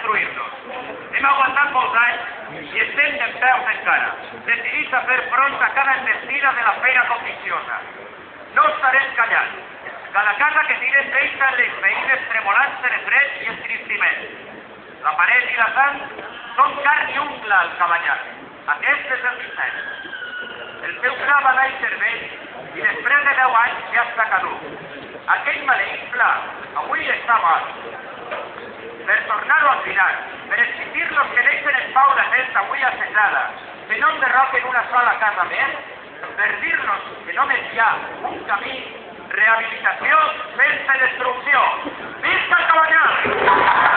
destruir-nos. Hem aguantat molts anys i estem dempeus encara, decidits a fer front a cada embestida de la fera cobdiciosa. No estarem callats. Cada casa que tires deixa les veïnes tremolants de fred i entristiment. La paret i la sang són carn i ungla al cabanyac. Aquest és el Vicent. El seu pla va anar i serveix i després de 10 anys ja està caduc. Aquell maleït pla avui està mort. Per tornar-ho a cridar, per exigir los que deixen en pau la festa avui assenyada, que no enderroquen una sola casa més, per dir-nos que només hi ha un camí, rehabilitació sense destrucció. Visca el Cabanyal!